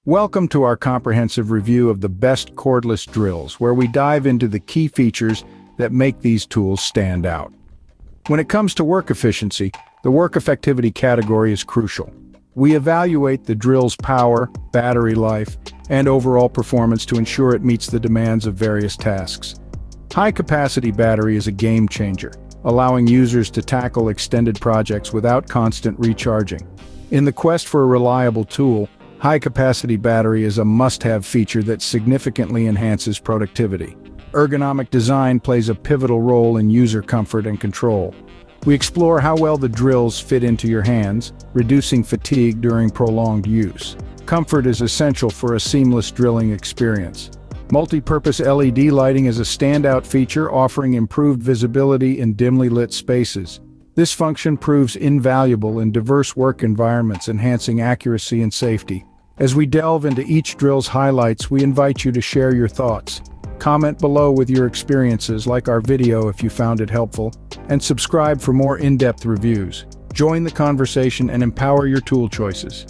Welcome to our comprehensive review of the best cordless drills, where we dive into the key features that make these tools stand out. When it comes to work efficiency, the work effectivity category is crucial. We evaluate the drill's power, battery life, and overall performance to ensure it meets the demands of various tasks. High-capacity battery is a game changer, allowing users to tackle extended projects without constant recharging. In the quest for a reliable tool, high-capacity battery is a must-have feature that significantly enhances productivity. Ergonomic design plays a pivotal role in user comfort and control. We explore how well the drills fit into your hands, reducing fatigue during prolonged use. Comfort is essential for a seamless drilling experience. Multi-purpose LED lighting is a standout feature, offering improved visibility in dimly lit spaces. This function proves invaluable in diverse work environments, enhancing accuracy and safety. As we delve into each drill's highlights, we invite you to share your thoughts. Comment below with your experiences, like our video if you found it helpful, and subscribe for more in-depth reviews. Join the conversation and empower your tool choices.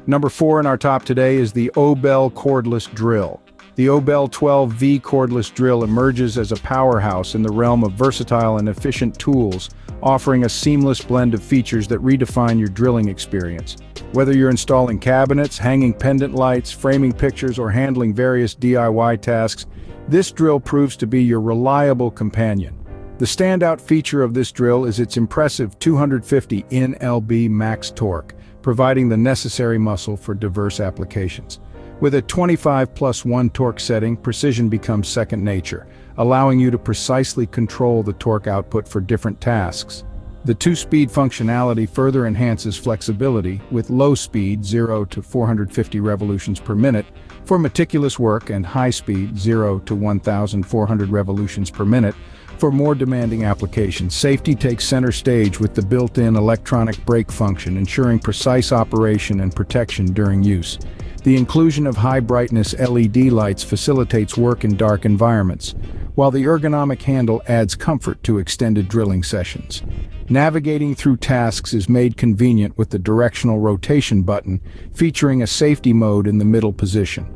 Number 4 in our top today is the OUBEL cordless drill. The OUBEL 12V cordless drill emerges as a powerhouse in the realm of versatile and efficient tools, offering a seamless blend of features that redefine your drilling experience. Whether you're installing cabinets, hanging pendant lights, framing pictures, or handling various DIY tasks, this drill proves to be your reliable companion. The standout feature of this drill is its impressive 250 Nlb max torque, providing the necessary muscle for diverse applications. With a 25+1 torque setting, precision becomes second nature, allowing you to precisely control the torque output for different tasks. The 2-speed functionality further enhances flexibility, with low speed 0 to 450 revolutions per minute for meticulous work and high speed 0 to 1,400 revolutions per minute for more demanding applications. Safety takes center stage with the built-in electronic brake function, ensuring precise operation and protection during use. The inclusion of high-brightness LED lights facilitates work in dark environments, while the ergonomic handle adds comfort to extended drilling sessions. Navigating through tasks is made convenient with the directional rotation button, featuring a safety mode in the middle position.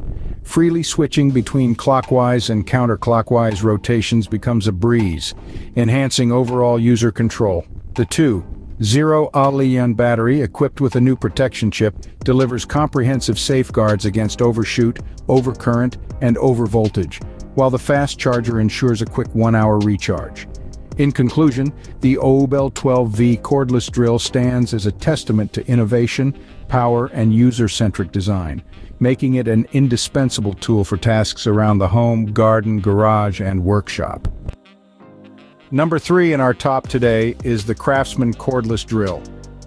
Freely switching between clockwise and counterclockwise rotations becomes a breeze, enhancing overall user control. The 2.0 lithium-ion battery, equipped with a new protection chip, delivers comprehensive safeguards against overshoot, overcurrent, and overvoltage, while the fast charger ensures a quick 1-hour recharge. In conclusion, the OUBEL 12V cordless drill stands as a testament to innovation, power, and user-centric design, making it an indispensable tool for tasks around the home, garden, garage, and workshop. Number 3 in our top today is the CRAFTSMAN cordless drill.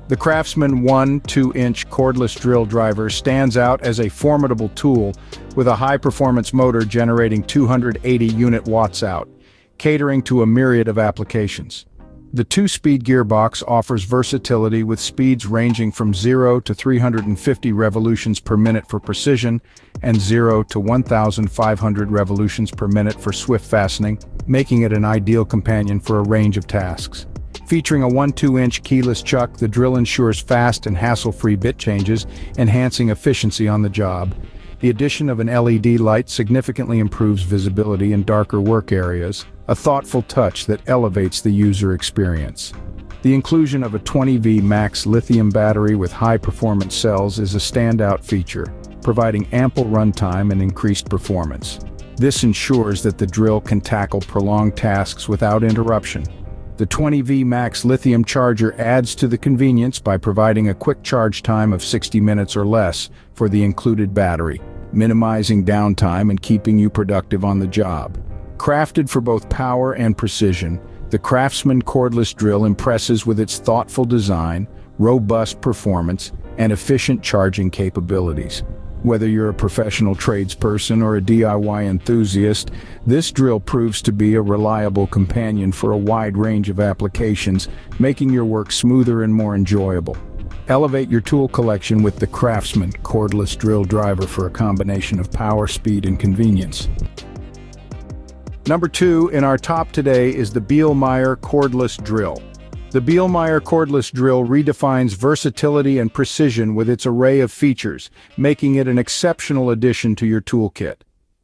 The CRAFTSMAN 1-2-inch cordless drill driver stands out as a formidable tool with a high-performance motor generating 280 unit watts out, catering to a myriad of applications. The 2-speed gearbox offers versatility with speeds ranging from 0 to 350 revolutions per minute for precision and 0 to 1,500 revolutions per minute for swift fastening, making it an ideal companion for a range of tasks. Featuring a 1-2-inch keyless chuck, the drill ensures fast and hassle-free bit changes, enhancing efficiency on the job. The addition of an LED light significantly improves visibility in darker work areas, a thoughtful touch that elevates the user experience. The inclusion of a 20V max lithium battery with high-performance cells is a standout feature, providing ample runtime and increased performance. This ensures that the drill can tackle prolonged tasks without interruption. The 20V max lithium charger adds to the convenience by providing a quick charge time of 60 minutes or less for the included battery, minimizing downtime and keeping you productive on the job. Crafted for both power and precision, the CRAFTSMAN cordless drill impresses with its thoughtful design, robust performance, and efficient charging capabilities. Whether you're a professional tradesperson or a DIY enthusiast, this drill proves to be a reliable companion for a wide range of applications, making your work smoother and more enjoyable. Elevate your tool collection with the CRAFTSMAN cordless drill driver for a combination of power, speed, and convenience. Number 2 in our top today is the Bielmeier cordless drill. The Bielmeier cordless drill redefines versatility and precision with its array of features, making it an exceptional addition to your toolkit.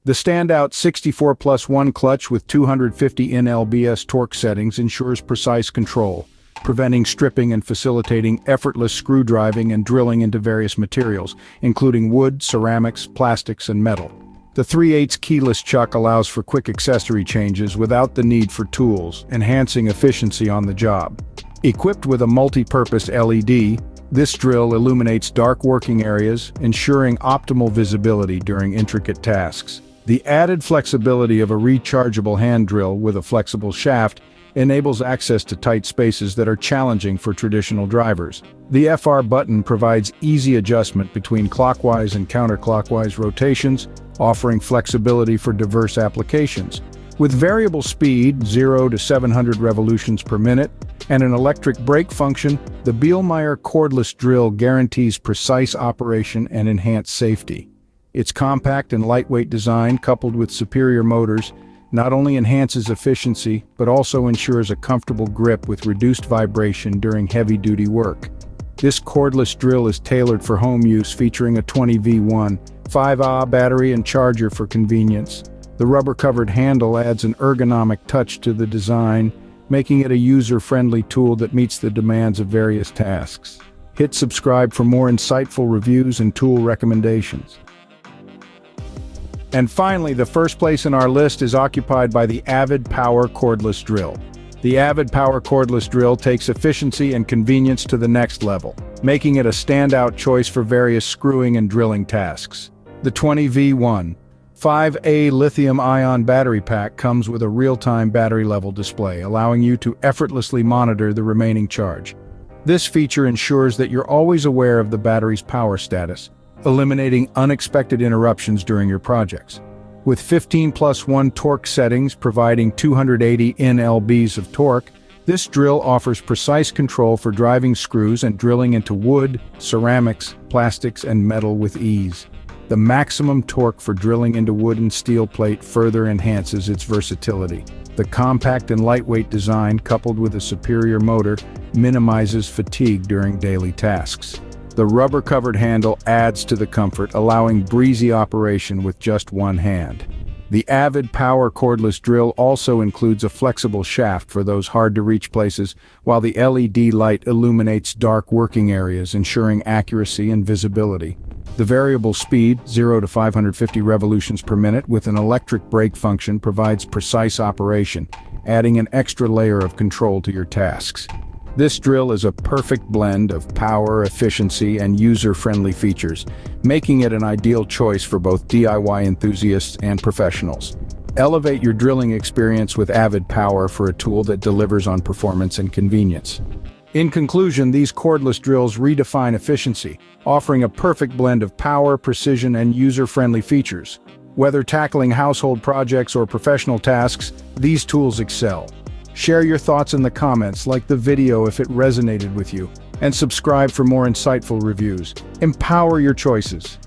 The standout 64+1 clutch with 250 nlbs torque settings ensures precise control, preventing stripping and facilitating effortless screw driving and drilling into various materials, including wood, ceramics, plastics, and metal. The 3/8 keyless chuck allows for quick accessory changes without the need for tools, enhancing efficiency on the job. Equipped with a multi-purpose LED, this drill illuminates dark working areas, ensuring optimal visibility during intricate tasks. The added flexibility of a rechargeable hand drill with a flexible shaft enables access to tight spaces that are challenging for traditional drivers. The FR button provides easy adjustment between clockwise and counterclockwise rotations, offering flexibility for diverse applications. With variable speed, 0 to 700 revolutions per minute, and an electric brake function, the Bielmeier cordless drill guarantees precise operation and enhanced safety. Its compact and lightweight design, coupled with superior motors, not only enhances efficiency, but also ensures a comfortable grip with reduced vibration during heavy-duty work. This cordless drill is tailored for home use, featuring a 20V1 5Ah battery and charger for convenience. The rubber-covered handle adds an ergonomic touch to the design, making it a user-friendly tool that meets the demands of various tasks. Hit subscribe for more insightful reviews and tool recommendations. And finally, the first place in our list is occupied by the AVID Power Cordless Drill. The AVID Power Cordless Drill takes efficiency and convenience to the next level, making it a standout choice for various screwing and drilling tasks. The 20V1 5A lithium-ion battery pack comes with a real-time battery level display, allowing you to effortlessly monitor the remaining charge. This feature ensures that you're always aware of the battery's power status, eliminating unexpected interruptions during your projects. With 15+1 torque settings providing 280 nlbs of torque, this drill offers precise control for driving screws and drilling into wood, ceramics, plastics, and metal with ease. The maximum torque for drilling into wood and steel plate further enhances its versatility. The compact and lightweight design, coupled with a superior motor, minimizes fatigue during daily tasks. The rubber-covered handle adds to the comfort, allowing breezy operation with just one hand. The AVID Power Cordless Drill also includes a flexible shaft for those hard-to-reach places, while the LED light illuminates dark working areas, ensuring accuracy and visibility. The variable speed, 0 to 550 revolutions per minute, with an electric brake function provides precise operation, adding an extra layer of control to your tasks. This drill is a perfect blend of power, efficiency, and user-friendly features, making it an ideal choice for both DIY enthusiasts and professionals. Elevate your drilling experience with AVID Power for a tool that delivers on performance and convenience. In conclusion, these cordless drills redefine efficiency, offering a perfect blend of power, precision, and user-friendly features. Whether tackling household projects or professional tasks, these tools excel. Share your thoughts in the comments, like the video if it resonated with you, and subscribe for more insightful reviews. Empower your choices.